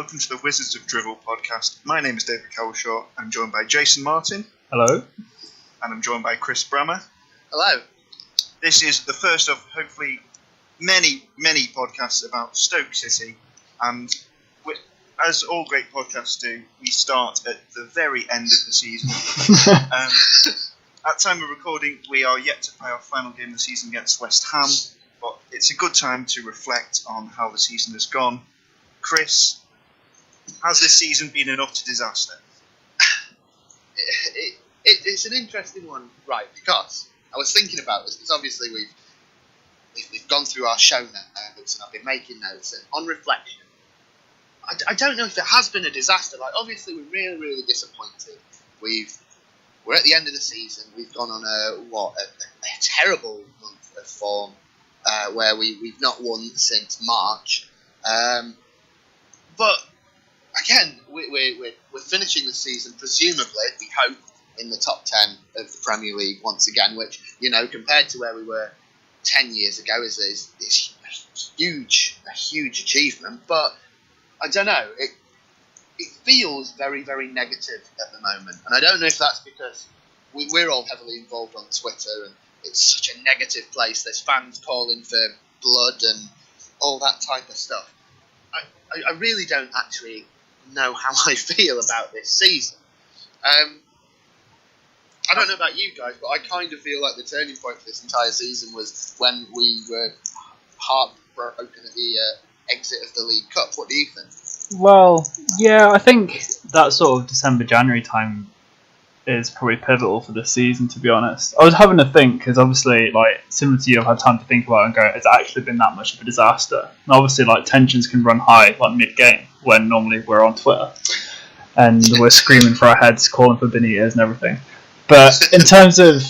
welcome to the Wizards of Drivel podcast. My name is David Cowlishaw. I'm joined by Jason Martin. Hello. And I'm joined by Chris Brammer. Hello. This is the first of hopefully many podcasts about Stoke City. And as all great podcasts do, we start at the very end of the season. At time of recording, we are yet to play our final game of the season against West Ham. But it's a good time to reflect on how the season has gone. Chris, has this season been an utter disaster? It's an interesting one, right? Because I was thinking about this. Because obviously we've gone through our show notes and I've been making notes. And on reflection, I don't know if it has been a disaster. Like obviously we're really disappointed. We're at the end of the season. We've gone on a terrible month of form where we've not won since March. But again, we're finishing the season, presumably, we hope, in the top 10 of the Premier League once again, which, you know, compared to where we were 10 years ago is a huge achievement. But I don't know, it feels very negative at the moment. And I don't know if that's because we're all heavily involved on Twitter and it's such a negative place. There's fans calling for blood and all that type of stuff. I really don't actually know how I feel about this season. I don't know about you guys, but I kind of feel like the turning point for this entire season was when we were heartbroken at the exit of the League Cup. What do you think? Well, yeah, I think that sort of December-January time is probably pivotal for this season, to be honest. I was having to think, because obviously, like, similar to you, I've had time to think about it and go, it's actually been that much of a disaster. And obviously, like, tensions can run high, like, mid-game, when normally we're on Twitter. And we're screaming for our heads, calling for Benitez and everything. But in terms of,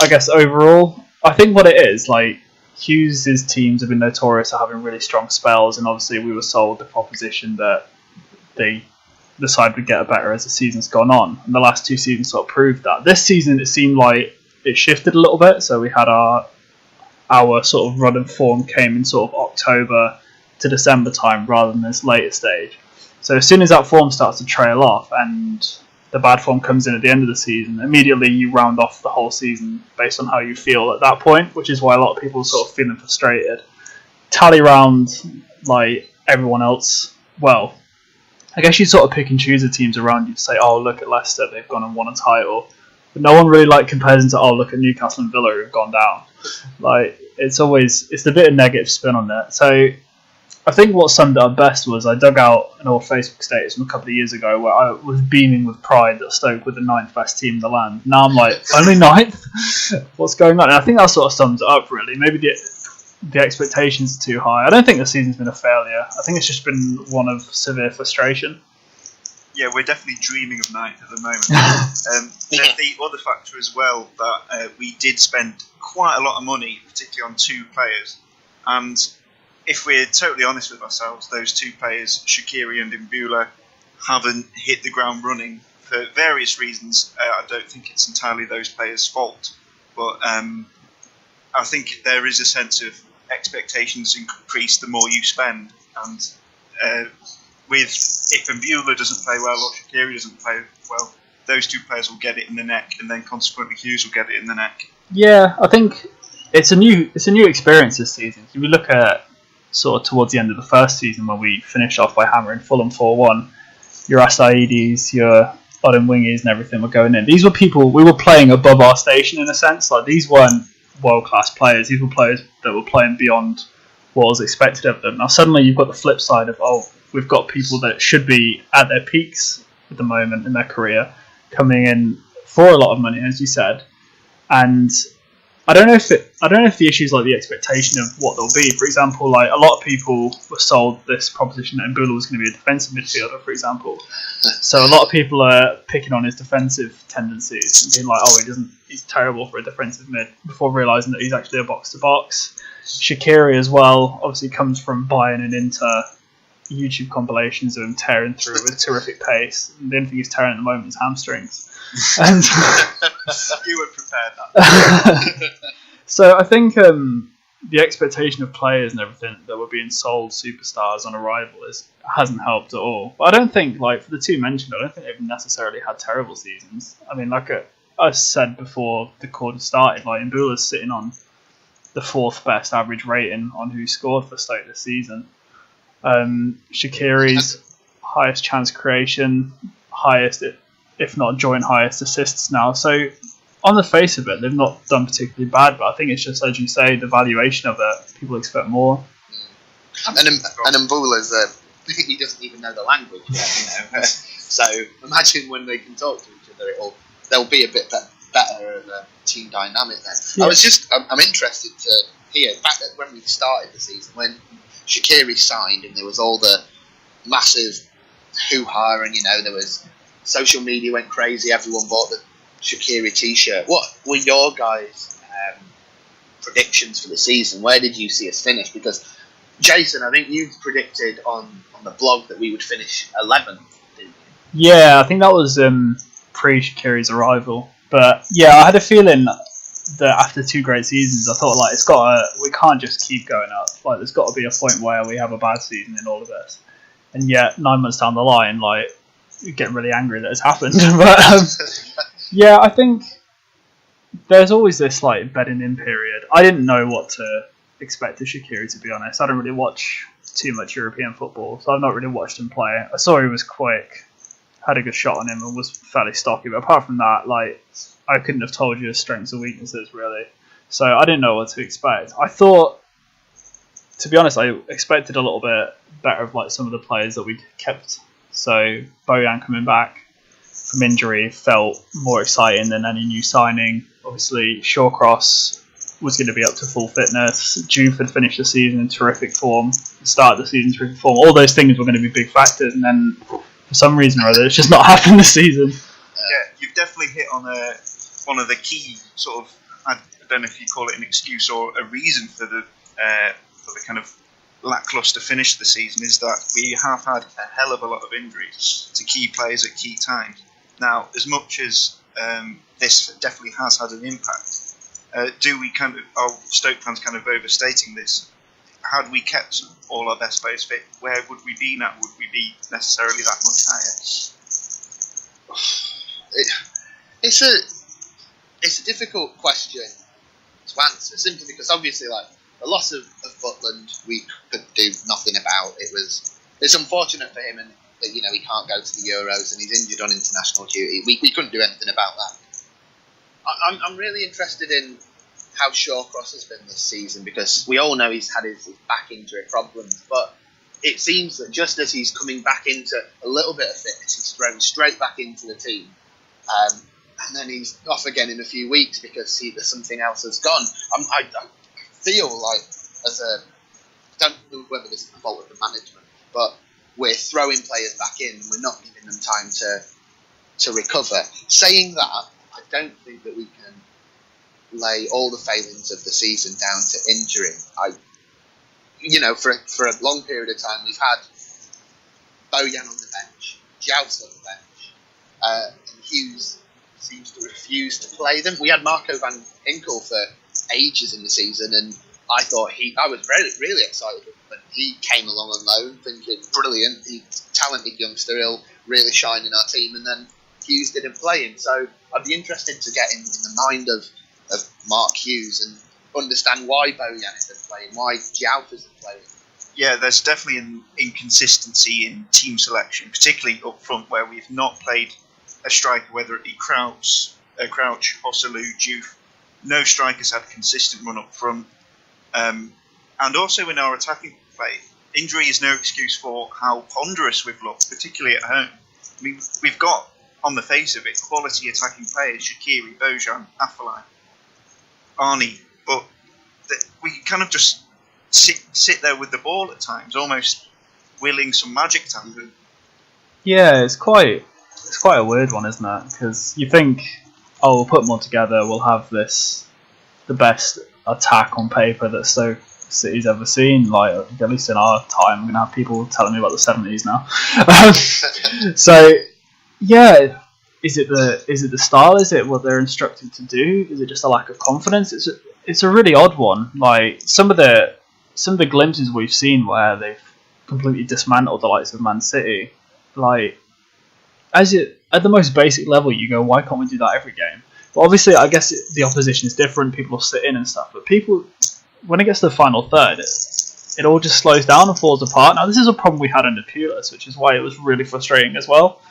I guess, overall, I think what it is, like, Hughes' teams have been notorious for having really strong spells, and obviously we were sold the proposition that the side would get better as the season's gone on. And the last two seasons sort of proved that. This season, it seemed like it shifted a little bit. So we had our sort of run and form came in sort of October to December time rather than this later stage. So as soon as that form starts to trail off and the bad form comes in at the end of the season, immediately you round off the whole season based on how you feel at that point, which is why a lot of people are sort of feeling frustrated. Tally round like everyone else, well, I guess you sort of pick and choose the teams around you to say, oh, look at Leicester, they've gone and won a title. But no one really compares them to, oh, look at Newcastle and Villa who've gone down. Like, it's the bit of negative spin on that. So I think what summed it up best was I dug out an old Facebook status from a couple of years ago where I was beaming with pride that Stoke were the 9th best team in the land. Now I'm like, only 9th? What's going on? And I think that sort of sums it up, really. Maybe the expectations are too high. I don't think the season's been a failure. I think it's just been one of severe frustration. Yeah, we're definitely dreaming of 9th at the moment. There's the other factor as well that we did spend quite a lot of money, particularly on two players. And if we're totally honest with ourselves, those two players, Shaqiri and Mbula, haven't hit the ground running for various reasons. I don't think it's entirely those players' fault. But I think there is a sense of expectations increase the more you spend, and if Mbula doesn't play well or Shaqiri doesn't play well, those two players will get it in the neck, and then consequently Hughes will get it in the neck. Yeah, I think it's a new experience this season. If we look at sort of towards the end of the first season when we finished off by hammering Fulham 4-1, your Asaidis, your Odemwingies and everything were going in. These were people, we were playing above our station in a sense. Like, these weren't world-class players. These were players that were playing beyond what was expected of them. Now suddenly you've got the flip side of, we've got people that should be at their peaks at the moment in their career coming in for a lot of money, as you said. And I don't know if the issue is like the expectation of what they'll be. For example, like a lot of people were sold this proposition that Mbula was going to be a defensive midfielder, for example. So a lot of people are picking on his defensive tendencies and being like, he's terrible for a defensive mid, before realising that he's actually a box-to-box. Shaqiri as well, obviously comes from Bayern and Inter. YouTube compilations of him tearing through with terrific pace. And the only thing he's tearing at the moment is hamstrings. And you were prepared that. So I think the expectation of players and everything that were being sold superstars on arrival hasn't helped at all. But I don't think, like, for the two mentioned, I don't think they've necessarily had terrible seasons. I mean, like I said before the quarter started, like, Mbula's sitting on the 4th best average rating on who scored for Stoke this season. Shaqiri's highest chance creation, highest, if not joint highest assists now. So on the face of it, they've not done particularly bad, but I think it's just, as you say, the valuation of it. People expect more. And Mbula's he doesn't even know the language yet, you know. So imagine when they can talk to each other, there'll be a bit better of a team dynamic there. Yeah. I'm interested to hear back when we started the season, when Shaqiri signed and there was all the massive hoo-ha, and, you know, there was social media went crazy, everyone bought the Shaqiri t-shirt. What were your guys' predictions for the season? Where did you see us finish? Because Jason, I think you predicted on the blog that we would finish 11th, didn't you? Yeah, I think that was pre-Shaqiri's arrival. But yeah, I had a feeling that after 2 great seasons, I thought, like, we can't just keep going up. Like, there's got to be a point where we have a bad season in all of this. And yet, 9 months down the line, like, you get really angry that it's happened. But yeah, I think there's always this, like, bedding in period. I didn't know what to expect of Shaqiri, to be honest. I don't really watch too much European football, so I've not really watched him play. I saw he was quick, had a good shot on him, and was fairly stocky. But apart from that, like, I couldn't have told you his strengths and weaknesses, really. So I didn't know what to expect. I thought, to be honest, I expected a little bit better of, like, some of the players that we kept. So Bojan coming back from injury felt more exciting than any new signing. Obviously, Shawcross was going to be up to full fitness. Juve had finished the season in terrific form. The start of the season, terrific form. All those things were going to be big factors, and then for some reason or other, it's just not happened this season. Yeah, you've definitely hit on one of the key sort of, I don't know if you call it an excuse or a reason for the kind of lacklustre finish of the season, is that we have had a hell of a lot of injuries to key players at key times. Now, as much as this definitely has had an impact, are Stoke fans kind of overstating this? Had we kept all our best players fit, where would we be now? Would we be necessarily that much higher? It's a difficult question to answer, simply because obviously, like, the loss of Butland we could do nothing about. It's unfortunate for him, and that, you know, he can't go to the Euros and he's injured on international duty. We couldn't do anything about that. I'm really interested in how Shawcross has been this season, because we all know he's had his back injury problems, but it seems that just as he's coming back into a little bit of fitness, he's thrown straight back into the team, and then he's off again in a few weeks because there's something else has gone. I feel like, I don't know whether this is the fault of the management, but we're throwing players back in and we're not giving them time to recover. Saying that, I don't think that we can lay all the failings of the season down to injury. For a long period of time, we've had Bojan on the bench, Joust on the bench, and Hughes seems to refuse to play them. We had Marko van Ginkel for ages in the season, and I was really, really excited when he came along on loan, thinking, brilliant, he's a talented youngster, he'll really shine in our team, and then Hughes didn't play him. So I'd be interested to get in the mind of Mark Hughes and understand why Bojan isn't playing, why Joust isn't playing. Yeah, there's definitely an inconsistency in team selection, particularly up front, where we've not played a striker, whether it be Crouch, Hosselu, Juve. No strikers had consistent run up front. And also in our attacking play, injury is no excuse for how ponderous we've looked, particularly at home. I mean, we've got, on the face of it, quality attacking players: Shaqiri, Bojan, Afellay, Arnie, but we kind of just sit there with the ball at times, almost willing some magic to happen. Yeah, it's quite a weird one, isn't it? Because you think, oh, we'll put them all together, we'll have the best attack on paper that Stoke City's ever seen. Like, at least in our time, I'm going to have people telling me about the 70s now. So, yeah, is it the style? Is it what they're instructed to do? Is it just a lack of confidence? it's a really odd one. Like some of the glimpses we've seen where they've completely dismantled the likes of Man City, like at the most basic level, you go, why can't we do that every game? But obviously, I guess the opposition is different. People will sit in and stuff, but people, when it gets to the final third, it all just slows down and falls apart. Now, this is a problem we had under Pulis, which is why it was really frustrating as well.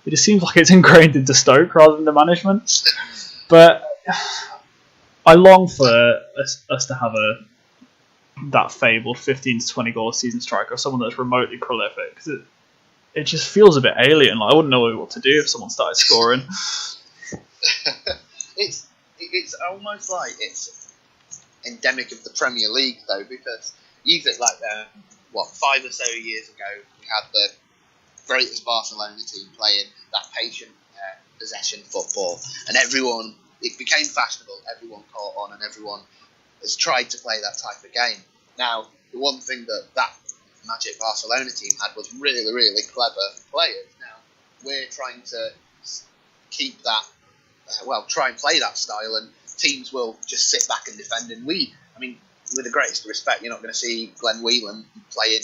It just seems like it's ingrained into Stoke rather than the management. But I long for us to have that fabled 15 to 20 goal a season striker, or someone that's remotely prolific, because it just feels a bit alien. Like, I wouldn't know what to do if someone started scoring. It's almost like it's endemic of the Premier League, though, because you think like 5 or so years ago we had the greatest Barcelona team playing that patient possession football, and it became fashionable. Everyone caught on, and everyone has tried to play that type of game. Now, the one thing that Magic Barcelona team had was really, really clever players. Now, we're trying to keep that, try and play that style, and teams will just sit back and defend. And with the greatest respect, you're not going to see Glenn Whelan playing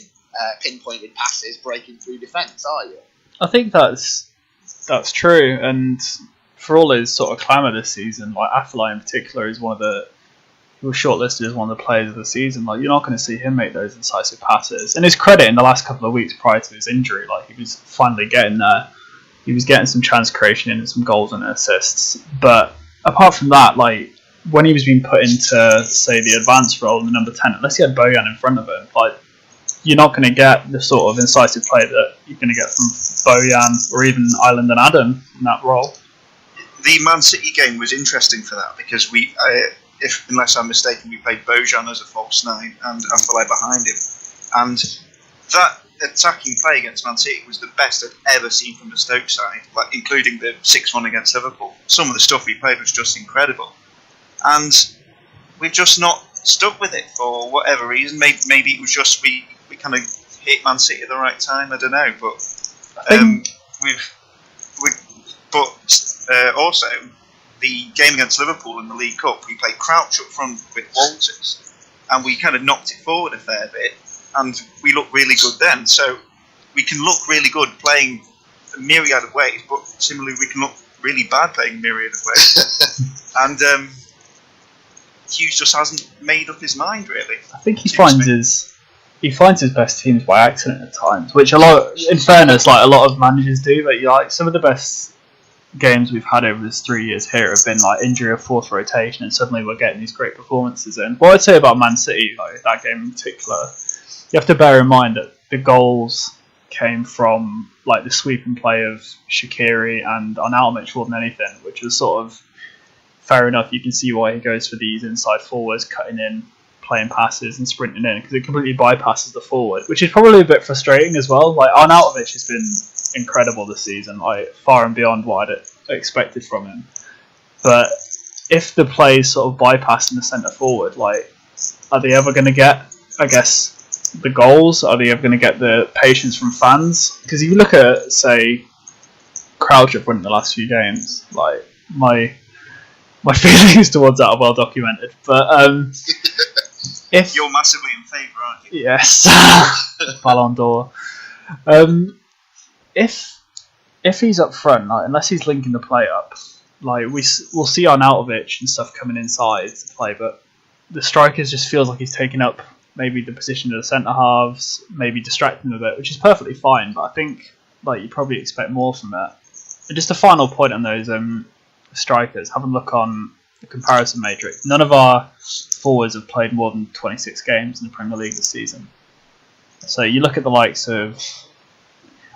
pinpointed passes, breaking through defence, are you? I think that's true, and for all his sort of clamour this season, like Afellay in particular is he was shortlisted as one of the players of the season. Like, you're not going to see him make those incisive passes. And his credit in the last couple of weeks prior to his injury, like, he was finally getting there. He was getting some chance creation in and some goals and assists. But apart from that, like, when he was being put into, say, the advanced role in the number 10, unless he had Bojan in front of him, like, you're not going to get the sort of incisive play that you're going to get from Bojan or even Island and Adam in that role. The Man City game was interesting for that because unless I'm mistaken, we played Bojan as a false 9 and Afellay behind him. And that attacking play against Man City was the best I'd ever seen from the Stoke side, like including the 6-1 against Liverpool. Some of the stuff we played was just incredible. And we've just not stuck with it for whatever reason. Maybe it was just we kind of hit Man City at the right time, I don't know. But also, the game against Liverpool in the League Cup, we played Crouch up front with Walters, and we kind of knocked it forward a fair bit, and we looked really good then. So we can look really good playing a myriad of ways, but similarly we can look really bad playing a myriad of ways. And Hughes just hasn't made up his mind, really. I think he finds his best teams by accident at times, which in fairness, like a lot of managers do. But like some of the best games we've had over this 3 years here have been like injury or fourth rotation, and suddenly we're getting these great performances in. What I'd say about Man City, like that game in particular, you have to bear in mind that the goals came from like the sweeping play of Shaqiri and Arnautovic more than anything, which was sort of fair enough. You can see why he goes for these inside forwards, cutting in, playing passes and sprinting in, because it completely bypasses the forward, which is probably a bit frustrating as well. Like Arnautovic has been incredible this season, like far and beyond what I'd expected from him. But if the play's sort of bypassing the centre forward, like, are they ever going to get, I guess, the goals? Are they ever going to get the patience from fans? Because if you look at, say, Crouch up front in the last few games, like my feelings towards that are well documented. But if you're massively in favour, aren't you? Yes, Ballon d'Or. If he's up front, like, unless he's linking the play up, like we'll see Arnautovic and stuff coming inside to play, but the strikers just feels like he's taking up maybe the position of the centre halves, maybe distracting them a bit, which is perfectly fine. But I think like you probably expect more from that. And just a final point on those strikers. Have a look on the comparison matrix. None of our forwards have played more than 26 games in the Premier League this season. So you look at the likes of,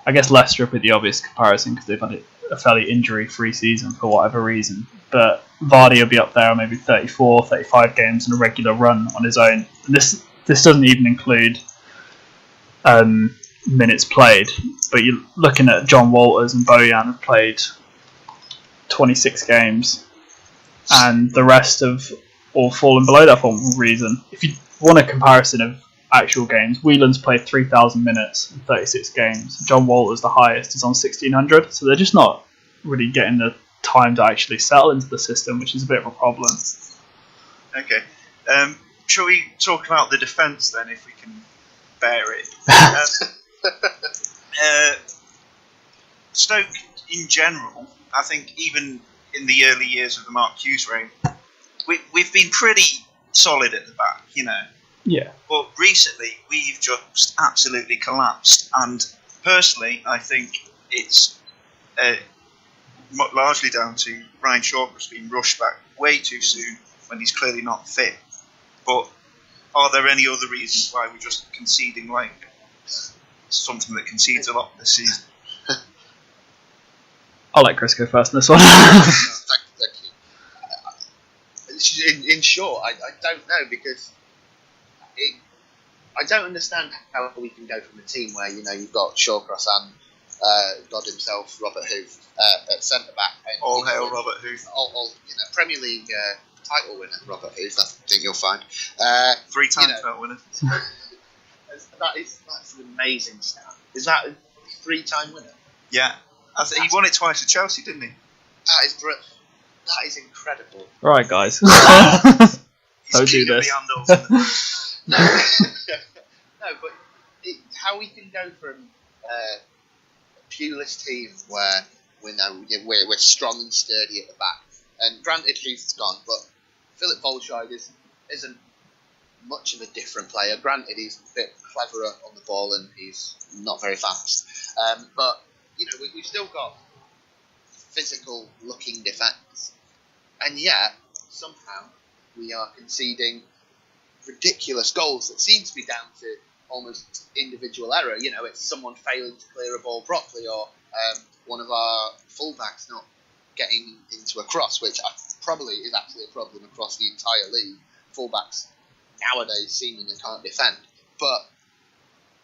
I guess Leicester are the obvious comparison because they've had a fairly injury-free season for whatever reason. But Vardy will be up there maybe 34, 35 games in a regular run on his own. And this doesn't even include minutes played. But you're looking at John Walters and Bojan have played 26 games. And the rest have all fallen below that for one reason. If you want a comparison of actual games, Whelan's played 3,000 minutes in 36 games. John Walters, the highest, is on 1,600. So they're just not really getting the time to actually settle into the system, which is a bit of a problem. Okay. Shall we talk about the defence then, if we can bear it? Stoke, in general, I think even in the early years of the Mark Hughes reign, we've been pretty solid at the back, you know. Yeah. But recently, we've just absolutely collapsed. And personally, I think it's largely down to Ryan Shawcross being rushed back way too soon when he's clearly not fit. But are there any other reasons why we're just conceding like something that concedes a lot this season? I'll let Chris go first on this one. Thank you. In short, I don't know, because I don't understand how we can go from a team where, you know, you've got Shawcross and God himself, Robert Huth, at centre back. All hail Robert Huth. All Premier League title winner, Robert Huth. I think you'll find 3 times title winner. That's an amazing stat. Is that a 3-time winner? Yeah, he won it twice at Chelsea, didn't he? That is incredible. Right, guys. Don't do this. No, but how we can go from a pewless team where we're strong and sturdy at the back, and granted Huth's gone, but Philip Volscheid isn't much of a different player. Granted, he's a bit cleverer on the ball and he's not very fast, but you know we've still got physical looking defence, and yet somehow we are conceding ridiculous goals that seem to be down to almost individual error. You know, it's someone failing to clear a ball properly, or one of our fullbacks not getting into a cross, which probably is actually a problem across the entire league. Fullbacks nowadays seemingly can't defend. But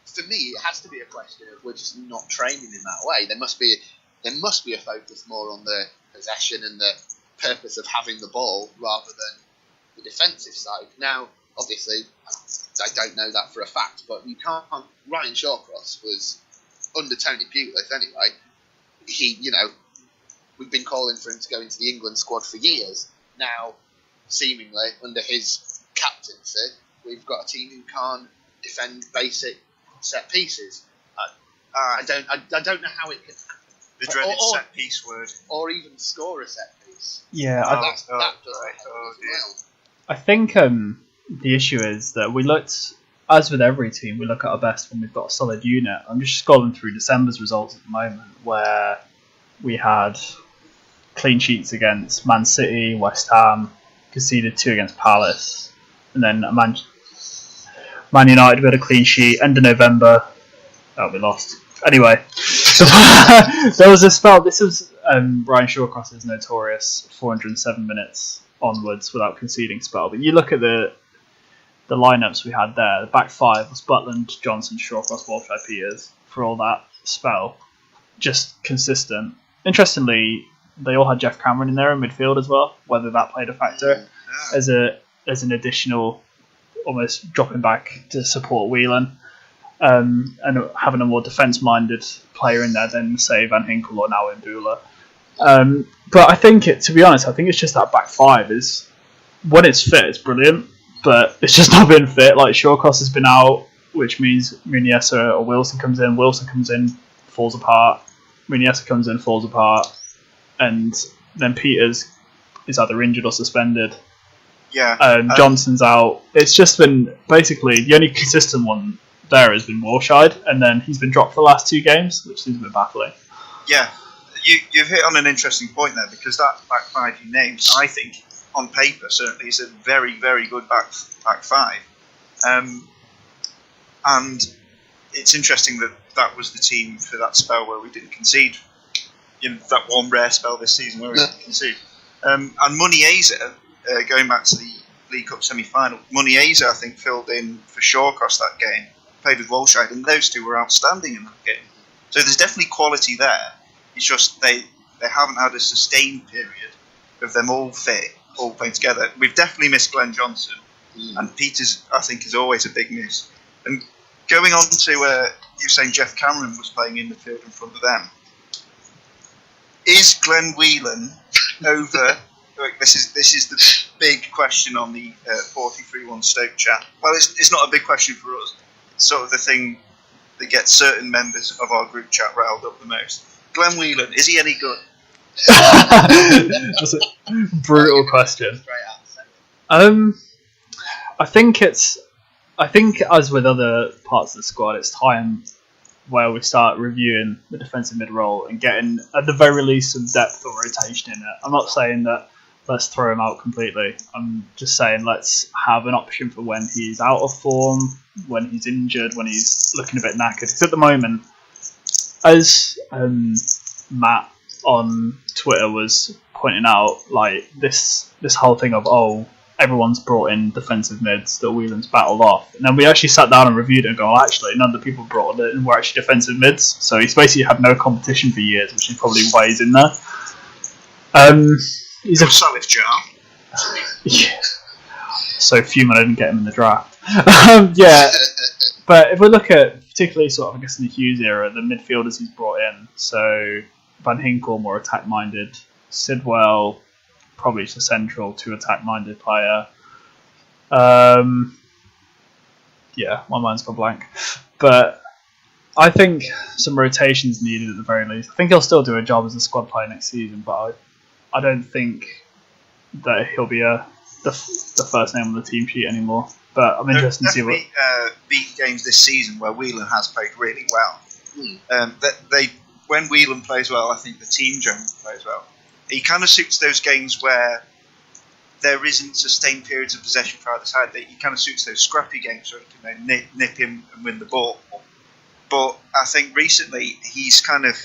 for me, it has to be a question of we're just not training in that way. There must be a focus more on the possession and the purpose of having the ball rather than the defensive side. Now, obviously, I don't know that for a fact, but you can't. Ryan Shawcross was under Tony Pulis anyway. We've been calling for him to go into the England squad for years. Now, seemingly under his captaincy, we've got a team who can't defend basic set pieces. I don't know how it can happen. The dreaded set piece word, or even score a set piece. Yeah, that doesn't happen as well. I think the issue is that we looked, as with every team, we look at our best when we've got a solid unit. I'm just scrolling through December's results at the moment, where we had clean sheets against Man City, West Ham, conceded 2 against Palace, and then Man United, we had a clean sheet. End of November, we lost. Anyway, there was a spell. This was Ryan Shawcross's notorious 407 minutes onwards without conceding spell. But you look at the lineups we had there. The back 5 was Butland, Johnson, Shawcross, Volscheid, Peters for all that spell. Just consistent. Interestingly, they all had Jeff Cameron in there in midfield as well. Whether that played a factor as an additional, almost dropping back to support Whelan. And having a more defence-minded player in there than, say, Van Hinkel or now Mbula. But I think, to be honest, it's just that back 5 is, when it's fit, it's brilliant, but it's just not been fit. Like, Shawcross has been out, which means Muniesa or Wilson comes in, falls apart. Muniesa comes in, falls apart. And then Peters is either injured or suspended. Yeah. Johnson's out. It's just been, basically, the only consistent one there has been Volscheid, and then he's been dropped for the last 2 games, which seems a bit baffling. Yeah, you've hit on an interesting point there, because that back 5 you named, I think, on paper, certainly, is a very, very good back 5. And it's interesting that was the team for that spell where we didn't concede. That one rare spell this season where we didn't concede. And Muniesa, going back to the League Cup semi-final, Muniesa, I think, filled in for Shawcross that game. Played with Volscheid, and those 2 were outstanding in that game. So there's definitely quality there. It's just they haven't had a sustained period of them all fit, all playing together. We've definitely missed Glenn Johnson, and Peters, I think, is always a big miss. And going on to you're saying Jeff Cameron was playing in the field in front of them. Is Glenn Whelan over? This is the big question on the 43-1 Stoke chat. Well, it's not a big question for us. It's sort of the thing that gets certain members of our group chat riled up the most. Glenn Whelan, is he any good? That's a brutal question. I think as with other parts of the squad, it's time where we start reviewing the defensive mid role and getting, at the very least, some depth or rotation in it. I'm not saying that let's throw him out completely. I'm just saying let's have an option for when he's out of form, when he's injured, when he's looking a bit knackered. Because at the moment, as Matt on Twitter was pointing out, like this whole thing of everyone's brought in defensive mids that Whelan's battled off, and then we actually sat down and reviewed it and go, actually none of the people brought it in were actually defensive mids, so he's basically had no competition for years, which is probably why he's in there. He's a solid job. Yeah. So fuming I didn't get him in the draft. Yeah, but if we look at particularly sort of, I guess, in the Hughes era, the midfielders he's brought in, so Van Hinkel, more attack-minded, Sidwell, probably just a central to attack-minded player. Yeah, my mind's gone blank. But I think some rotations needed at the very least. I think he'll still do a job as a squad player next season, but I don't think that he'll be the first name on the team sheet anymore. But I'm interested to see what... beat games this season where Whelan has played really well. When Whelan plays well, I think the team generally plays well. He kind of suits those games where there isn't sustained periods of possession for either side. He kind of suits those scrappy games where he can nip him and win the ball. But I think recently he's kind of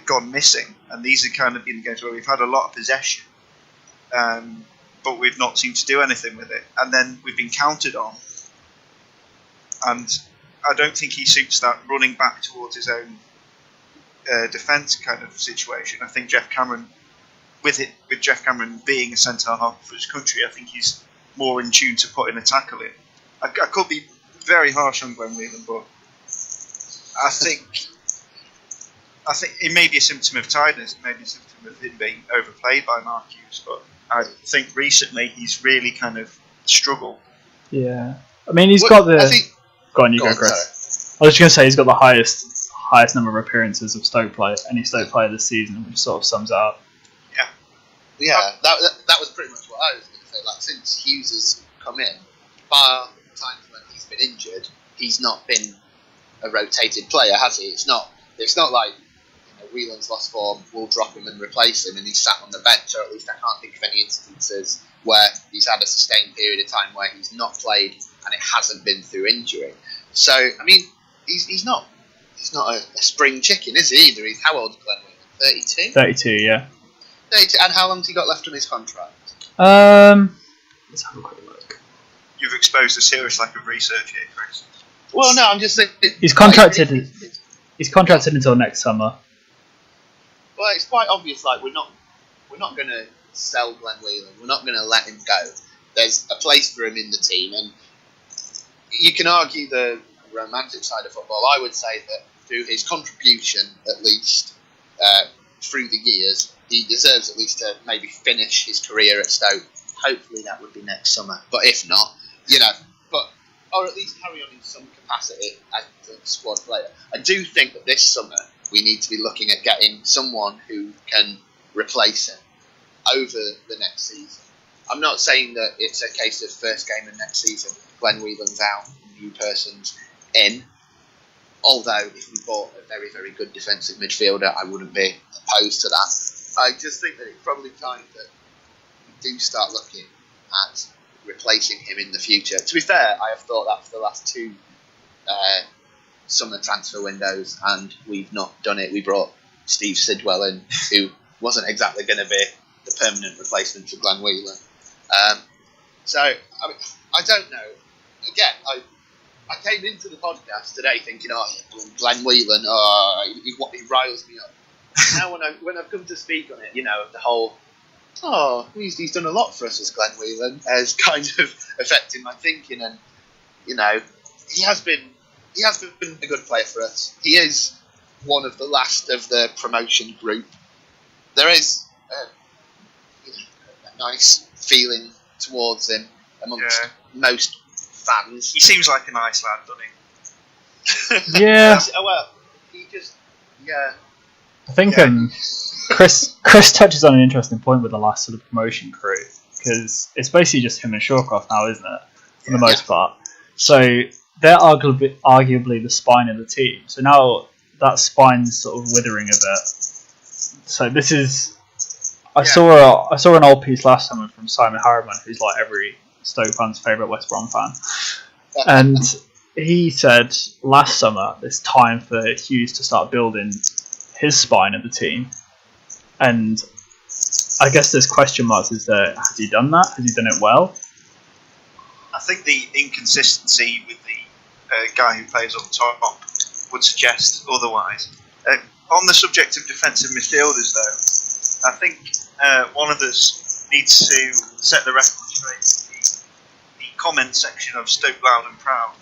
gone missing, and these have kind of been the games where we've had a lot of possession, but we've not seemed to do anything with it. And then we've been counted on, and I don't think he suits that running back towards his own defence kind of situation. I think Jeff Cameron, with Jeff Cameron being a centre half for his country, I think he's more in tune to putting a tackle in. I could be very harsh on Glenn Whelan, but I think it may be a symptom of tiredness, it may be a symptom of him being overplayed by Mark Hughes, but I think recently he's really kind of struggled. Yeah, I mean he's got the. Go on, Chris. I was just going to say he's got the highest number of appearances of any Stoke player this season, which sort of sums it up. Yeah, that was pretty much what I was going to say. Like, since Hughes has come in, bar times when he's been injured, he's not been a rotated player, has he? It's not like Whelan's lost form, we'll drop him and replace him, and he's sat on the bench. Or at least I can't think of any instances where he's had a sustained period of time where he's not played and it hasn't been through injury. So I mean, he's not a spring chicken, is he? Either. How old is Glenn Whelan? 32. 32, yeah. 32. And how long's he got left on his contract? Let's have a quick look. You've exposed a serious lack of research here, Chris. Well, no, I'm just thinking. He's contracted. He's contracted until next summer. Well, it's quite obvious. Like, we're not going to sell Glenn Whelan. We're not going to let him go. There's a place for him in the team, and you can argue the romantic side of football. I would say that through his contribution, at least through the years, he deserves at least to maybe finish his career at Stoke. Hopefully, that would be next summer. But if not, or at least carry on in some capacity as a squad player. I do think that this summer we need to be looking at getting someone who can replace him over the next season. I'm not saying that it's a case of first game of next season, Glenn Whelan's out, new person's in. Although, if we bought a very, very good defensive midfielder, I wouldn't be opposed to that. I just think that it's probably time that we do start looking at replacing him in the future. To be fair, I have thought that for the last two summer transfer windows, and we've not done it. We brought Steve Sidwell in, who wasn't exactly going to be the permanent replacement for Glenn Whelan. So, I mean, I don't know. Again, I came into the podcast today thinking, Glenn Whelan, he riles me up. Now when I've come to speak on it, the whole, he's done a lot for us as Glenn Whelan, has kind of affected my thinking, and he has been a good player for us. He is one of the last of the promotion group. There is a nice feeling towards him amongst most fans. He seems like a nice lad, doesn't he? Yeah. Well, he just I think Chris touches on an interesting point with the last sort of promotion crew, because it's basically just him and Shawcroft now, isn't it? For the most part. So they're arguably the spine of the team. So now that spine's sort of withering a bit. So this is... I saw an old piece last summer from Simon Harriman, who's like every Stoke fan's favourite West Brom fan. And he said last summer it's time for Hughes to start building his spine of the team. And I guess there's question marks. Has he done that? Has he done it well? I think the inconsistency with the guy who plays up top would suggest otherwise. On the subject of defensive midfielders, though, I think one of us needs to set the record straight. The comment section of Stoke Loud and Proud.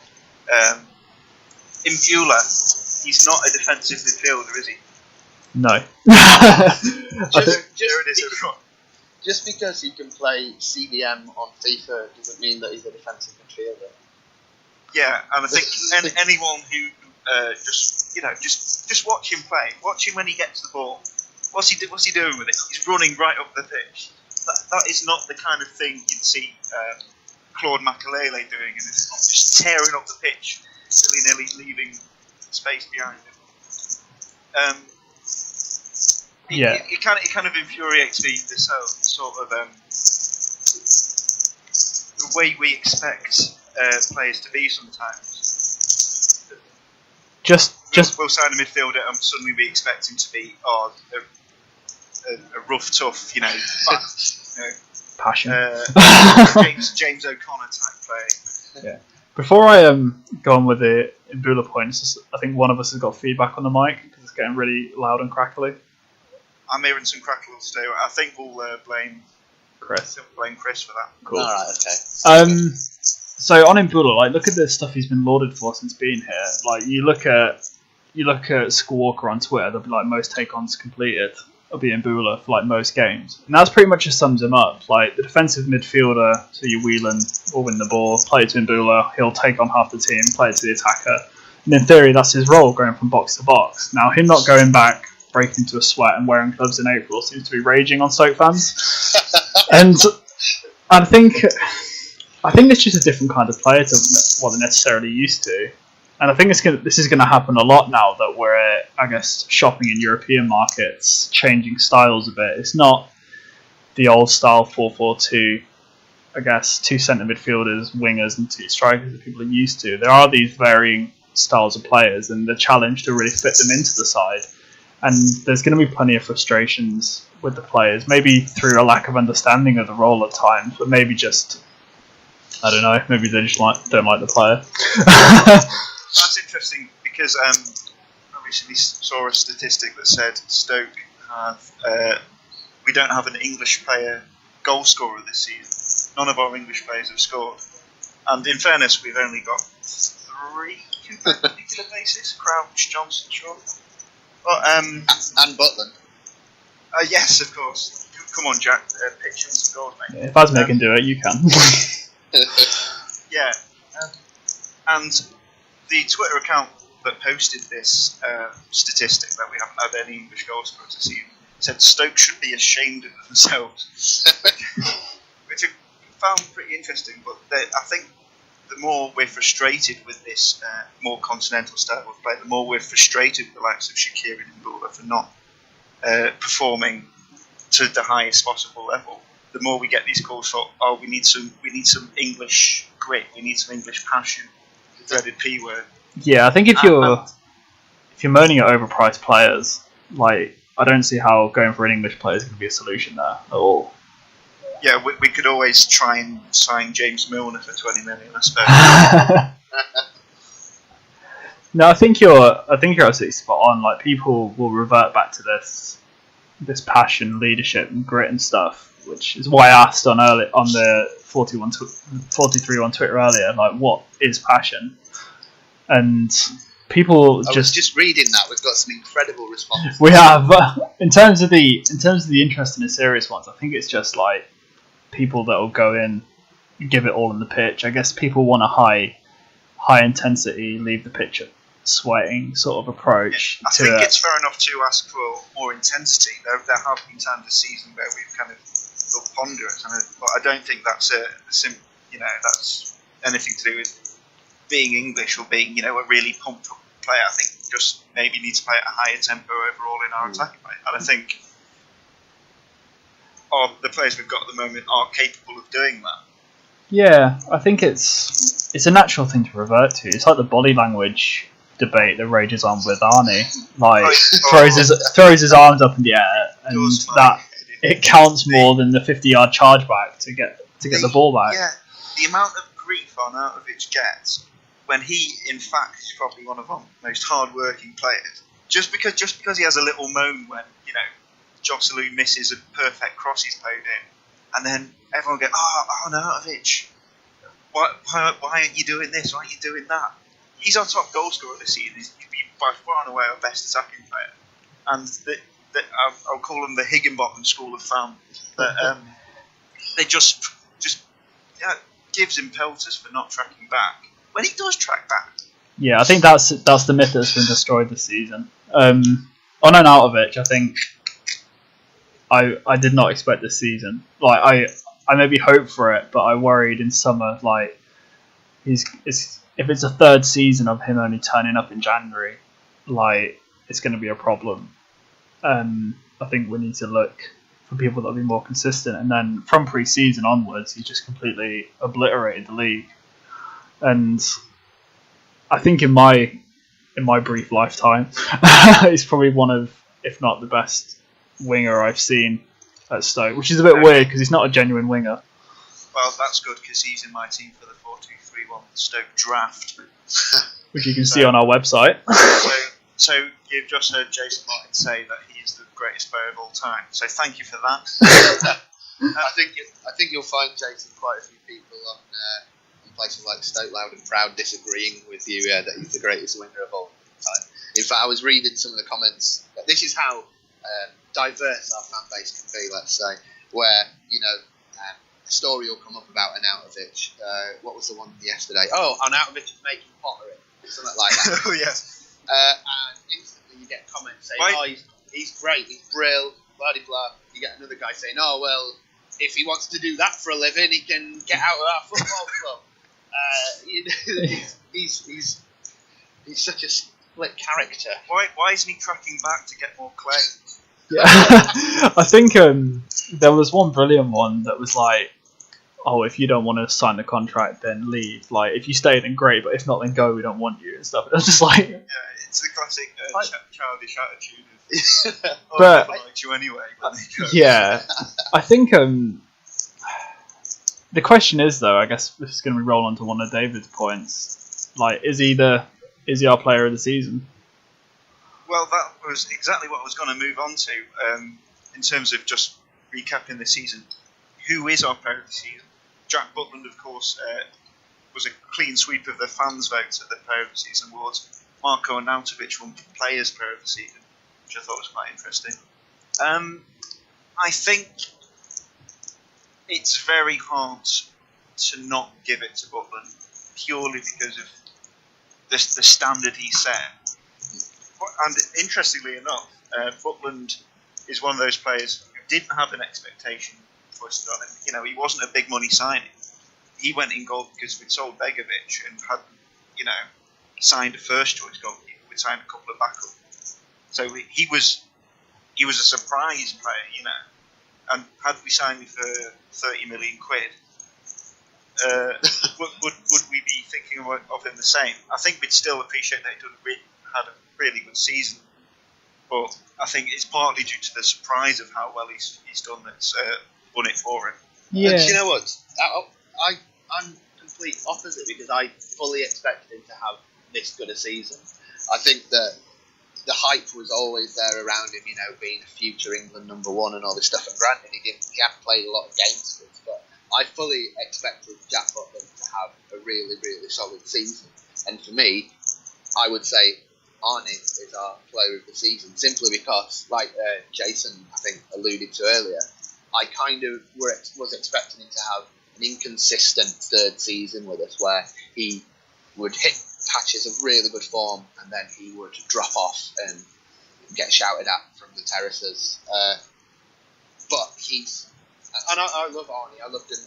In Beulah, he's not a defensive midfielder, is he? No. Just because he can play CDM on FIFA doesn't mean that he's a defensive midfielder. Yeah, and I think anyone who just watch him play. Watch him when he gets the ball. What's he doing with it? He's running right up the pitch. That is not the kind of thing you'd see Claude Makelele doing, and it's not just tearing up the pitch, willy-nilly leaving space behind him. It kind of infuriates me, this sort of the way we expect players to be sometimes. We'll sign a midfielder and suddenly we expect him to be a rough, tough, passion, James O'Connor type player. Yeah. Before I go on with the Beulah points, I think one of us has got feedback on the mic because it's getting really loud and crackly. I'm hearing some crackles too. I think we'll blame Chris. Blame Chris for that. Cool. All right. Okay. So on Mbula, look at the stuff he's been lauded for since being here. Like you look at Squawker on Twitter, they'll be like most take-ons completed. It'll be Mbula for most games, and that's pretty much just sums him up. Like the defensive midfielder, so you Whelan will win the ball, play it to Mbula, he'll take on half the team, play it to the attacker, and in theory that's his role, going from box to box. Now him not going back, breaking into a sweat and wearing gloves in April seems to be raging on Stoke fans. And I think it's just a different kind of player to what they're necessarily used to. And I think this is going to happen a lot now that we're, I guess, shopping in European markets, changing styles a bit. It's not the old style 4-4-2, I guess, 2 centre midfielders, wingers and 2 strikers that people are used to. There are these varying styles of players and the challenge to really fit them into the side. And there's going to be plenty of frustrations with the players, maybe through a lack of understanding of the role at times, but maybe just, I don't know, maybe they just don't like the player. That's interesting because I recently saw a statistic that said Stoke have we don't have an English player goal scorer this season. None of our English players have scored, and in fairness, we've only got 3 on a particular basis: Crouch, Johnson, Shaw. And Butland. Yes, of course. Come on, Jack. Pitch in some goals, mate. Yeah, if Asma can do it, you can. Yeah. And the Twitter account that posted this statistic that we haven't had any English goal scorers this season said Stoke should be ashamed of themselves, which I found pretty interesting. But I think the more we're frustrated with this more continental style of play, the more we're frustrated with the likes of Shaqiri and Bula for not performing to the highest possible level. The more we get these calls for, we need some English grit, we need some English passion, the dreaded P word. Yeah, I think if you're moaning at overpriced players, I don't see how going for an English player is going to be a solution there at all. Yeah, we could always try and sign James Milner for 20 million, I suppose. No, I think you're absolutely spot on. People will revert back to this passion, leadership, and grit and stuff, which is why I asked on the 43 on Twitter earlier, what is passion? And people I was just reading that. We've got some incredible responses. We have. In terms of the interesting and serious ones, I think it's just people that will go in give it all on the pitch. I guess people want a high intensity, leave the pitch sweating sort of approach. I think it's fair enough to ask for more intensity. There have been times this season where we've kind of looked ponderous, but I don't think that's that's anything to do with being English or being a really pumped up player. I think just maybe need to play at a higher tempo overall in our attacking play, and I think the players we've got at the moment are capable of doing that. Yeah, I think it's a natural thing to revert to. It's like the body language debate that rages on with Arnie. Like throws his arms up in the air, and that it counts more than the 50-yard chargeback to get the ball back. Yeah, the amount of grief Arnautovic gets when he, in fact, is probably one of our most hard-working players. Just because he has a little moan when Joselu misses a perfect cross he's played in, and then everyone goes, Arnautovic, why aren't you doing this? Why aren't you doing that? He's our top goal scorer this season. He's by far and away our best attacking player. And I'll call him the Higginbottom school of fan. That they just gives him pelters for not tracking back. When he does track back. Yeah, I think that's the myth that's been destroyed this season. On Arnautovic, I think I did not expect this season. Like I maybe hoped for it, but I worried in summer. Like if it's a third season of him only turning up in January, like it's going to be a problem. I think we need to look for people that will be more consistent. And then from pre-season onwards, he just completely obliterated the league. And I think in my brief lifetime, he's probably one of, if not the best winger I've seen at Stoke, which is a bit weird because he's not a genuine winger. Well, that's good because he's in my team for the 4-2-3-1 Stoke draft, which you can see on our website. So you've just heard Jason Martin say that he is the greatest player of all time. So thank you for that. I think you'll find, Jason, quite a few people on places like Stoke Loud and Proud disagreeing with you that he's the greatest winger of all time. In fact, I was reading some of the comments. This is how diverse our fan base can be, let's say, where a story will come up about Arnautovic. What was the one yesterday? Oh, Arnautovic is making pottery, something like that. Oh yes. And instantly you get comments saying, he's great, he's brill, blah blah blah. You get another guy saying, oh well, if he wants to do that for a living, he can get out of our football club. He's such a split character. Why isn't he tracking back to get more clay? Yeah. I think there was one brilliant one that was like, oh, if you don't want to sign the contract, then leave. Like, if you stay, then great, but if not, then go. We don't want you and stuff. It's just like, yeah, it's the classic childish attitude. But I like you anyway. Yeah, I think the question is though. I guess this is going to roll on to one of David's points. Like, is he our player of the season? Well, that was exactly what I was going to move on to in terms of just recapping the season. Who is our player of the season? Jack Butland, of course, was a clean sweep of the fans' votes at the player of the season awards. Marko Arnautovic won players' player of the season, which I thought was quite interesting. I think it's very hard to not give it to Butland purely because of the standard he set. And interestingly enough, Butland is one of those players who didn't have an expectation foisted on him. He wasn't a big money signing. He went in goal because we'd sold Begovic and had, signed a first choice goalkeeper. We'd signed a couple of backup. So he was a surprise player, And had we signed him for 30 million quid, would we be thinking of him the same? I think we'd still appreciate that he had a really good season, but I think it's partly due to the surprise of how well he's done that's won it for him. Yeah. And you know what? I'm complete opposite because I fully expected him to have this good a season. I think that the hype was always there around him, being a future England number one and all this stuff. And granted, he hadn't played a lot of games for us, but I fully expected Jack Butland to have a really, really solid season. And for me, I would say Arnie is our player of the season, simply because, like Jason, I think, alluded to earlier, I kind of was expecting him to have inconsistent third season with us, where he would hit patches of really good form and then he would drop off and get shouted at from the terraces. But I love Arnie. I loved him.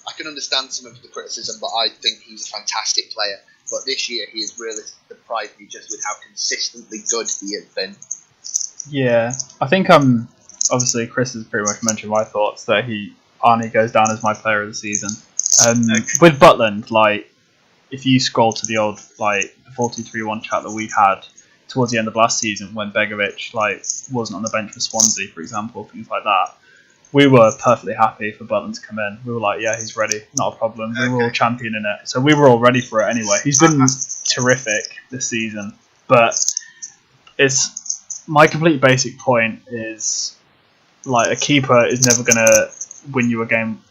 I can understand some of the criticism, but I think he's a fantastic player. But this year he has really surprised me just with how consistently good he has been. Yeah, I think obviously Chris has pretty much mentioned my thoughts that Arnie goes down as my player of the season. With Butland, like, if you scroll to the old like 4-2-3-1 chat that we had towards the end of last season when Begovic like wasn't on the bench for Swansea, for example, things like that, we were perfectly happy for Butland to come in. We were like, yeah, he's ready, not a problem. We were all championing it, so we were all ready for it anyway. He's been terrific this season, but it's my complete basic point is like a keeper is never gonna win you a game,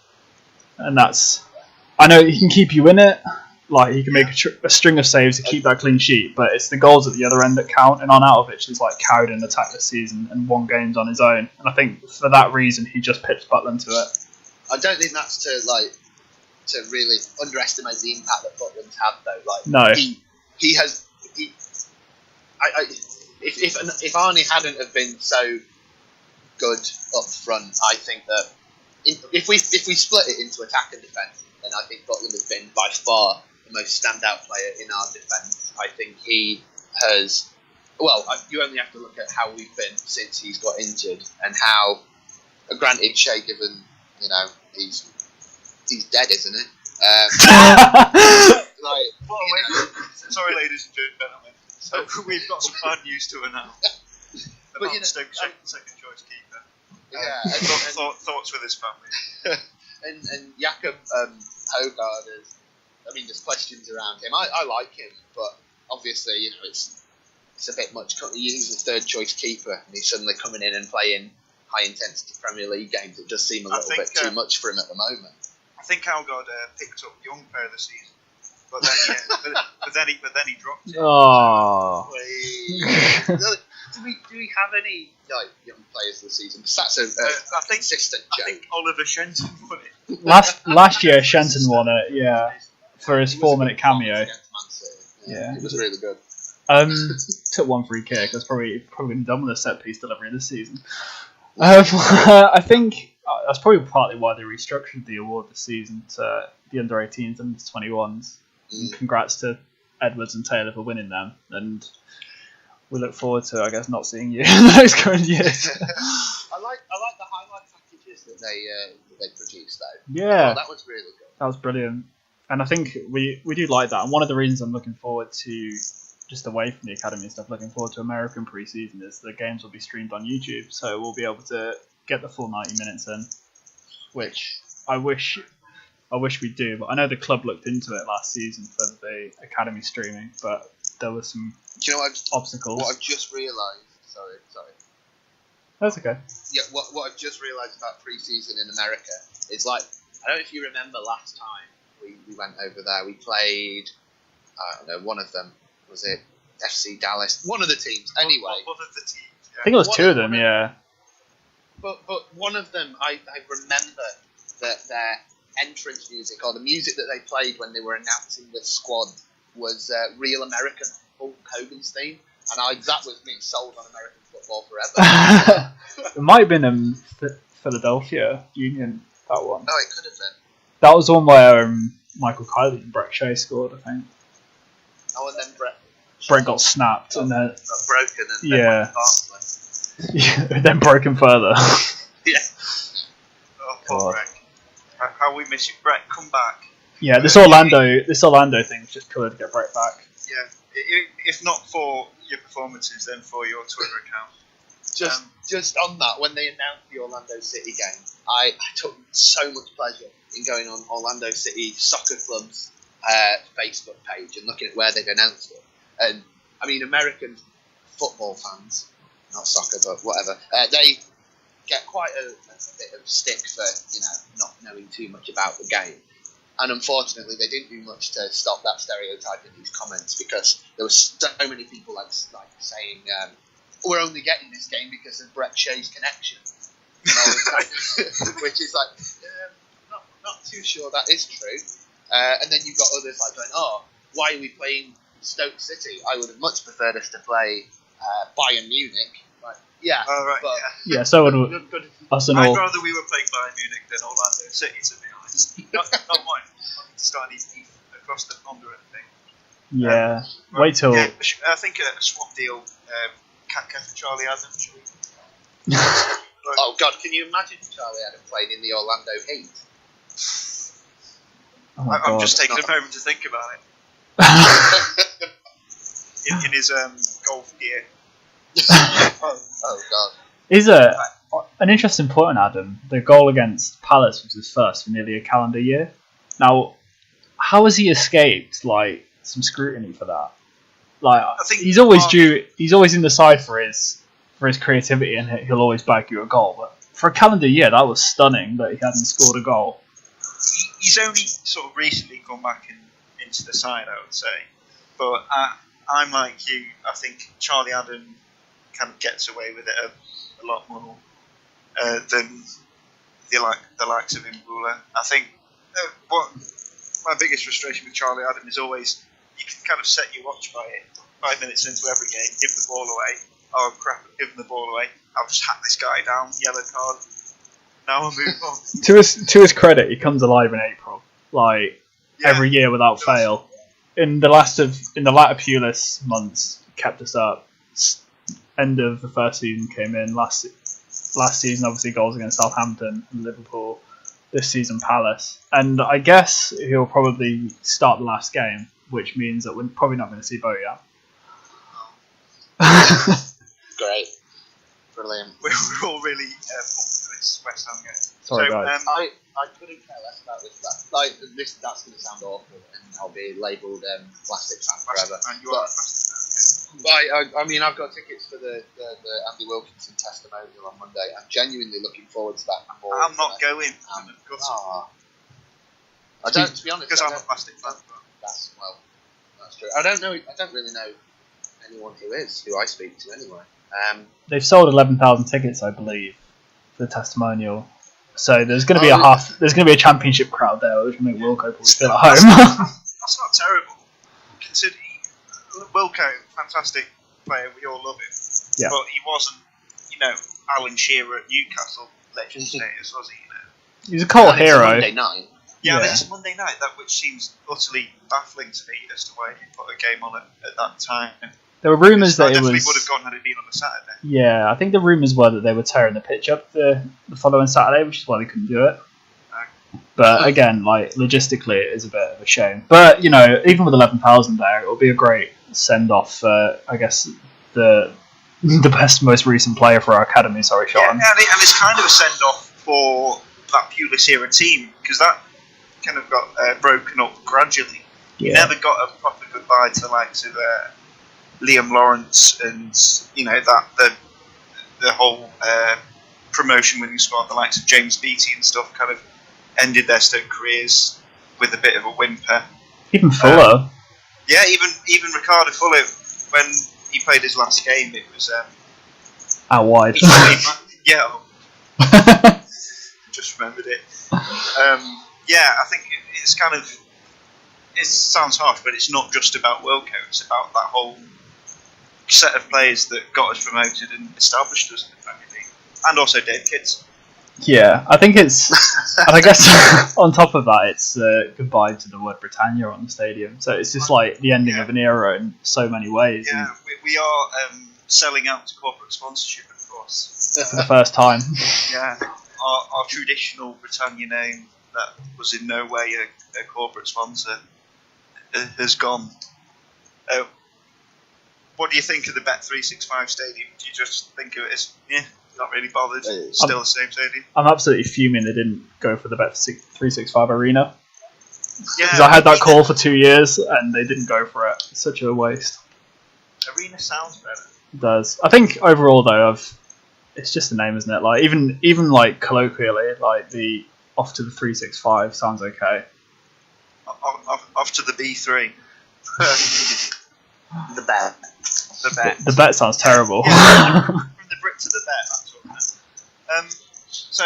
and that's, I know he can keep you in it. Like, he can make a string of saves to keep that clean sheet, but it's the goals at the other end that count. And Arnautovic is like carried an attack this season and won games on his own. And I think for that reason, he just pitched Butland to it. I don't think that's to really underestimate the impact that Butland's had, though. Like, no, he has. If Arnie hadn't have been so good up front, I think that if we split it into attack and defence, then I think Butland has been by far the most standout player in our defence. I think he has. Well, you only have to look at how we've been since he's got injured, and how, granted, Shea, given he's dead, isn't it? Sorry, ladies and gentlemen. So we've got some bad news to announce about Stoke's second choice keeper. Yeah, thoughts with his family. And Jakob Hogard is. I mean, there's questions around him. I like him, but obviously, it's a bit much. He's the third choice keeper, and he's suddenly coming in and playing high intensity Premier League games. It does seem a little bit too much for him at the moment. I think Hogard picked up young player of the season, but then he dropped it. Oh. Do we have any young players this season? Because that's a consistent joke. I think Oliver Shenton won it. Last year, Shenton won it, yeah, for his 4-minute cameo. Yeah, it was really good. Took one free kick. That's probably been done with a set piece delivery this season. I think that's probably partly why they restructured the award this season to the under 18s and under 21s. Congrats to Edwards and Taylor for winning them, and we look forward to, I guess, not seeing you in those current years. I like the highlight packages that they produced, though. Yeah, that was really good. That was brilliant, and I think we do like that. And one of the reasons I'm looking forward to, just away from the academy and stuff, looking forward to American pre-season is the games will be streamed on YouTube, so we'll be able to get the full 90 minutes in, which I wish we do. But I know the club looked into it last season for the academy streaming, but there was some obstacles. What I've just realised. Sorry. That's okay. Yeah, what I've just realised about pre-season in America is, like, I don't know if you remember last time we went over there. We played, I don't know, one of them. Was it FC Dallas? One of the teams, anyway. One of the teams. Yeah. I think it was two of them, yeah. But one of them, I remember that their entrance music, or the music that they played when they were announcing the squad, was Real American, Hulk Hogan's theme, and that was me sold on American football forever. It might have been Philadelphia Union, that one. No, it could have been. That was the one where Michael Kiley and Brek Shea scored, I think. Oh, and then Brek got snapped and then got broken and then then broken further. Yeah. Oh, poor Brek. How we miss you, Brek. Come back. Yeah, this Orlando thing is just purely to get Brek back. Yeah, if not for your performances, then for your Twitter account. Just on that, when they announced the Orlando City game, I took so much pleasure in going on Orlando City Soccer Club's Facebook page and looking at where they'd announced it. And I mean, American football fans, not soccer, but whatever, they get quite a bit of stick for not knowing too much about the game. And unfortunately, they didn't do much to stop that stereotype in these comments, because there were so many people like saying, we're only getting this game because of Brek Shea's connection. Which is like, too sure that is true. And then you've got others like going, oh, why are we playing Stoke City? I would have much preferred us to play Bayern Munich. Like, yeah. Oh, right, but Yeah, so would us and I'd all. rather we were playing Bayern Munich than Orlando City, to be honest. not mine. Starting his teeth across the pond or anything. Yeah. Wait till. Yeah, I think a swap deal, Kaka for Charlie Adams. Shall we? Oh God, can you imagine Charlie Adam playing in the Orlando Heat? Oh my I'm God. just taking a moment to think about it. In his golf gear. Oh God. Is an interesting point on Adam. The goal against Palace was his first for nearly a calendar year. Now, how has he escaped like some scrutiny for that? Like, I think he's always due. He's always in the side for his creativity, and he'll always bag you a goal. But for a calendar year, that was stunning that he hadn't scored a goal. He's only sort of recently gone back into the side, I would say. But I'm like you. I think Charlie Adam kind of gets away with it a lot more than the likes of Imbula. I think what my biggest frustration with Charlie Adam is always you can kind of set your watch by it. 5 minutes into every game, give the ball away. Oh crap! Give him the ball away. I'll just hack this guy down. Yellow card. Now I'll move on. To his credit, he comes alive in April, like every year without fail. In the latter Pulis months, kept us up. End of the first season came in. Last season, obviously, goals against Southampton and Liverpool. This season, Palace. And I guess he'll probably start the last game, which means that we're probably not going to see Bojan. Great. Brilliant. We're all really pumped for this West Ham game. Sorry, guys. I couldn't care less about this. That's going to sound awful, and I'll be labelled plastic fan forever. And you are a plastic fan. But I mean, I've got tickets for the Andy Wilkinson testimonial on Monday. I'm genuinely looking forward to that. I'm not going. I don't, to be honest. Because I'm a plastic fan. That's true. I don't really know anyone who I speak to anyway. They've sold 11,000 tickets, I believe, for the testimonial. So there's going to be there's going to be a championship crowd there, which will make Wilco probably feel at home. That's not terrible. Considering Wilco, fantastic player, we all love him. Yeah. But he wasn't, Alan Shearer at Newcastle legend status, was he? He's a cult hero. Monday night. Yeah, it's Monday night, which seems utterly baffling to me as to why he put a game on at that time. There were rumours that it was. I definitely would have gone had it been on a Saturday. Yeah, I think the rumours were that they were tearing the pitch up the following Saturday, which is why they couldn't do it. But again, like logistically, it is a bit of a shame. But even with 11,000 there, it will be a great send off. I guess the best, most recent player for our academy. Sorry, Sean. Yeah, and it's kind of a send off for that Pulis era team because that kind of got broken up gradually. You never got a proper goodbye to the likes of Liam Lawrence and the whole promotion winning squad, the likes of James Beattie and stuff, kind of ended their Stoke careers with a bit of a whimper. Even Fuller. Even Ricardo Fuller, when he played his last game, it was out wide. Just remembered it. I think it's kind of. It sounds harsh, but it's not just about Wilco. It's about that whole set of players that got us promoted and established us in the Premier League, and also Dave Kids. Yeah, I think it's, and I guess on top of that, it's goodbye to the word Britannia on the stadium. So it's just like the ending of an era in so many ways. Yeah, we are selling out to corporate sponsorship, of course, for the first time. Yeah, our traditional Britannia name that was in no way a corporate sponsor has gone. What do you think of the Bet365 stadium? Do you just think of it as not really bothered? Still the same stadium. I'm absolutely fuming they didn't go for the Bet365 arena. Yeah, because I had that call for 2 years and they didn't go for it. It's such a waste. Arena sounds better. It does. I think overall though, it's just the name, isn't it? Like even like colloquially, like the off to the 365 sounds okay. Off to the B3. The bet. The bet sounds terrible. Yeah, from the Brit to the bet, that's what it is. So,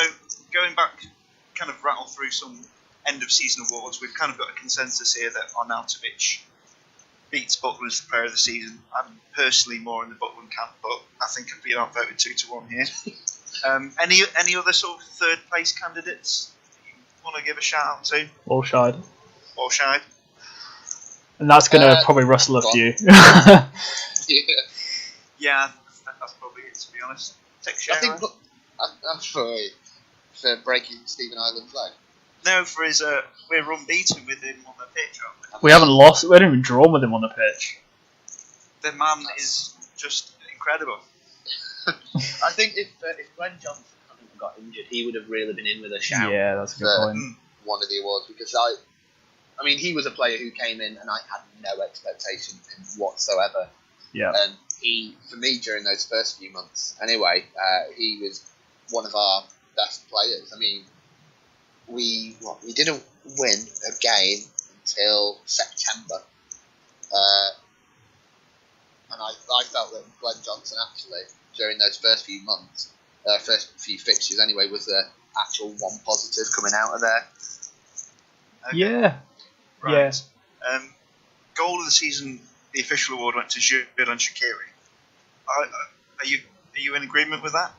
going back, kind of rattle through some end of season awards, we've kind of got a consensus here that Arnautovic beats Butland as the player of the season. I'm personally more in the Butland camp, but I think I've been outvoted 2-1 here. Any other sort of third place candidates you want to give a shout out to? Walshide. And that's going to probably rustle a few. Yeah, that's probably it, to be honest. Take Shea, I think for breaking Stephen Ireland's leg. No, for his we're unbeaten with him on the pitch, aren't we? We haven't lost. We haven't even drawn with him on the pitch. The man is just incredible. I think if Glenn Johnson hadn't got injured, he would have really been in with a shout. Yeah, that's a good point. One of the awards, because I mean, he was a player who came in and I had no expectation in whatsoever. Yeah. And he, for me, during those first few months, anyway, he was one of our best players. I mean, we didn't win a game until September, and I felt that Glenn Johnson actually during those first few months, first few fixtures anyway, was the actual one positive coming out of there. Okay. Yeah. Right. Yeah. Goal of the season, the official award went to Drivel and Shaqiri. Are you in agreement with that?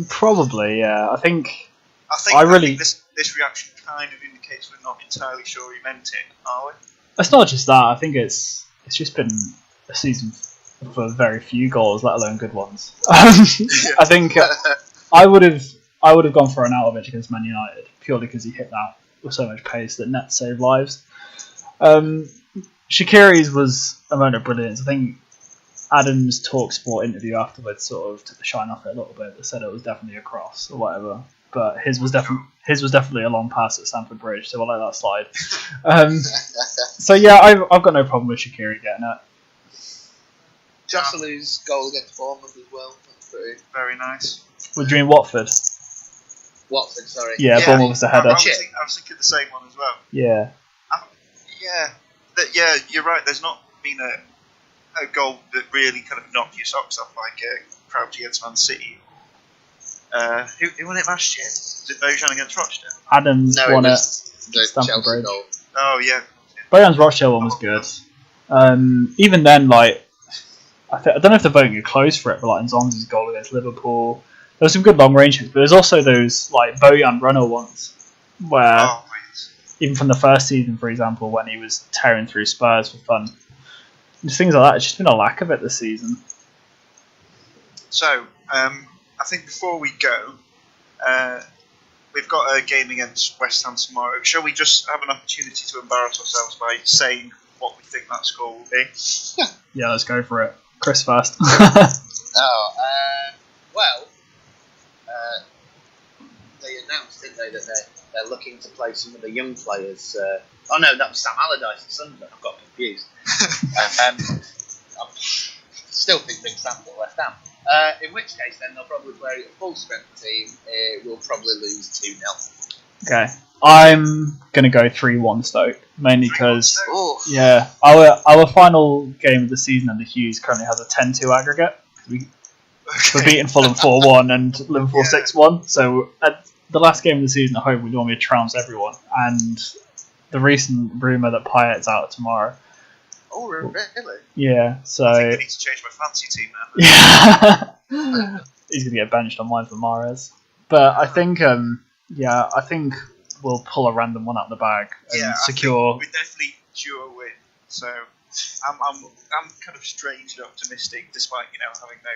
Probably, yeah. I think this reaction kind of indicates we're not entirely sure he meant it, are we? It's not just that. I think it's just been a season for very few goals, let alone good ones. I think I would have gone for Arnautovic against Man United purely because he hit that with so much pace that net saved lives. Shaqiri's was a moment of brilliance. I think Adam's TalkSport interview afterwards sort of took the shine off it a little bit. They said it was definitely a cross or whatever, but his was definitely a long pass at Stamford Bridge, so I let that slide. So yeah, I've got no problem with Shaqiri getting it. Josselu's goal against Bournemouth as well. That's pretty very nice. We're doing Watford. Watford, sorry. Yeah, Bournemouth was the header. I was thinking the same one as well. Yeah. Yeah, you're right. There's not been a goal that really kind of knocked your socks off like Crouch against Man City. Who won it last year? Was it Bojan against Rochdale? Adams won it. The Stamford Bridge. Goal. Oh yeah. Bojan's Rochdale one was good. Even then, like I don't know if the voting could close for it, but like Nzonzi's goal against Liverpool, there was some good long range hits, but there's also those like Bojan runner ones where even from the first season, for example, when he was tearing through Spurs for fun, just things like that. It's just been a lack of it this season. So I think before we go, we've got a game against West Ham tomorrow. Shall we just have an opportunity to embarrass ourselves by saying what we think that score will be? Yeah, let's go for it. Chris first. They announced, didn't they, that they're looking to play some of the young players. Oh no, that was Sam Allardyce at Sunderland. I've got confused. I still think Big Sam's at West Ham. In which case, then they'll probably play a full strength team. We'll probably lose 2-0. Okay, I'm gonna go 3-1 Stoke, mainly because our final game of the season under Hughes currently has a 10-2 aggregate. We're beating Fulham 4-1 and Liverpool 6-1. So at the last game of the season at home, we normally trounce everyone. And the recent rumour that Payet's out tomorrow. Oh, really? I Yeah, so think I need to change my fancy team now. Yeah, he's gonna get benched on mine for Mahrez. But I think, I think we'll pull a random one out the bag and secure. We're definitely due a win. So I'm kind of strangely optimistic, despite having no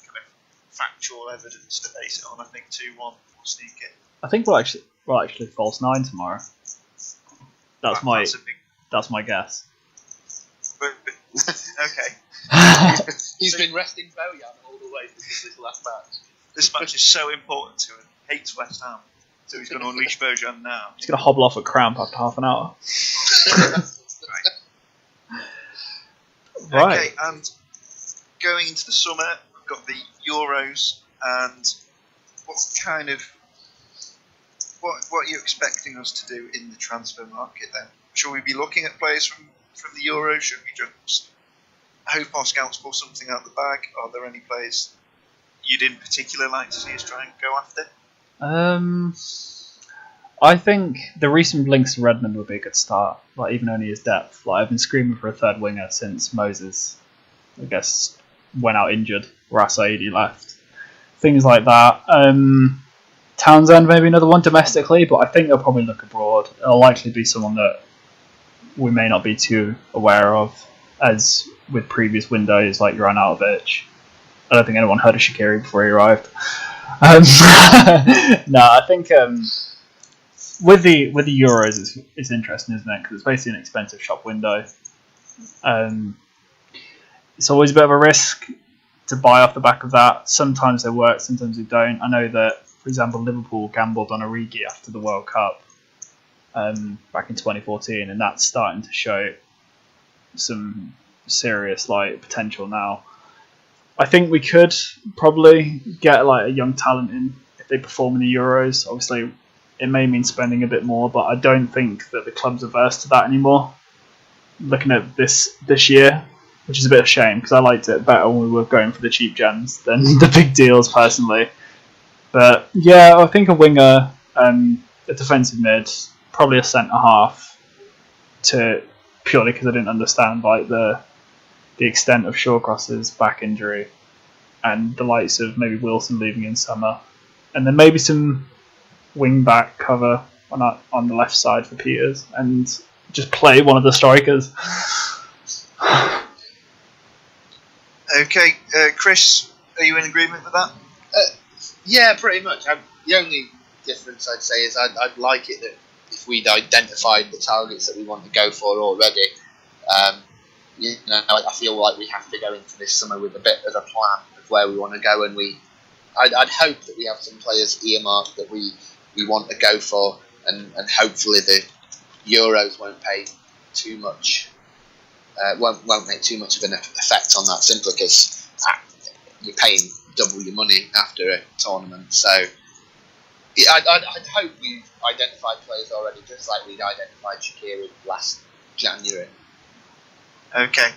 kind of factual evidence to base it on. I think 2-1 will sneak it. I think we'll actually false 9 tomorrow. That's my guess. Okay. He's been resting Bojan all the way since this last match. This match is so important to him. Hates West Ham, so he's going to unleash Bojan now. He's going to hobble off a cramp after half an hour. Right. Okay, and going into the summer, we've got the Euros, and what are you expecting us to do in the transfer market then? Shall we be looking at players from the Euros? Should we just hope our scouts pull something out of the bag? Are there any players you'd in particular like to see us try and go after? I think the recent links to Redmond would be a good start. Like even only his depth. Like I've been screaming for a third winger since Moses, I guess, went out injured. Rasaidi left. Things like that. Townsend maybe another one domestically, but I think they'll probably look abroad. It'll likely be someone that we may not be too aware of, as with previous windows like Arnautovic. I don't think anyone heard of Shaqiri before he arrived. No, I think with the Euros, it's interesting, isn't it? Because it's basically an expensive shop window. It's always a bit of a risk to buy off the back of that. Sometimes they work, sometimes they don't. I know that, for example, Liverpool gambled on Origi after the World Cup back in 2014, and that's starting to show some serious potential now. I think we could probably get a young talent in if they perform in the Euros. Obviously, it may mean spending a bit more, but I don't think that the club's averse to that anymore. Looking at this year, which is a bit of a shame because I liked it better when we were going for the cheap gems than the big deals personally. But yeah, I think a winger, a defensive mid, probably a centre half, purely because I didn't understand the extent of Shawcross's back injury and the likes of maybe Wilson leaving in summer, and then maybe some wing back cover on the left side for Peters and just play one of the strikers. Okay, Chris, are you in agreement with that? Yeah, pretty much. The only difference I'd say is I'd like it that if we'd identified the targets that we want to go for already, I feel like we have to go into this summer with a bit of a plan of where we want to go, and I'd hope that we have some players earmarked that we want to go for, and hopefully the Euros won't pay too much. Won't make too much of an effect on that, simply because you're paying double your money after a tournament. So I'd hope we've identified players already, just like we'd identified Shaqiri last January. Okay,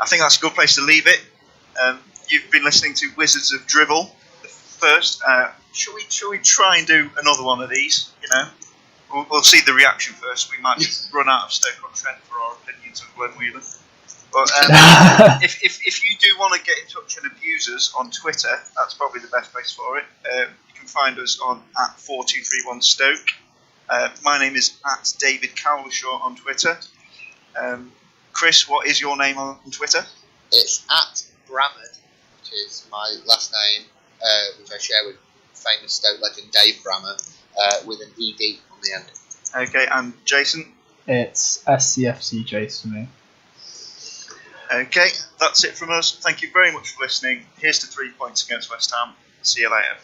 I think that's a good place to leave it. You've been listening to Wizards of Drivel. First, shall we try and do another one of these? We'll see the reaction first. We might run out of Stoke-on-Trent for our opinions of Glenn Whelan. But if you do want to get in touch and abuse us on Twitter, that's probably the best place for it. You can find us on @4231Stoke. My name is @David Cowlishaw on Twitter. Chris, what is your name on Twitter? It's @Brammer, which is my last name, which I share with famous Stoke legend Dave Brammer, with an ED on the end. Okay, and Jason? It's SCFC Jason for me. Okay, that's it from us. Thank you very much for listening. Here's to 3 points against West Ham. See you later.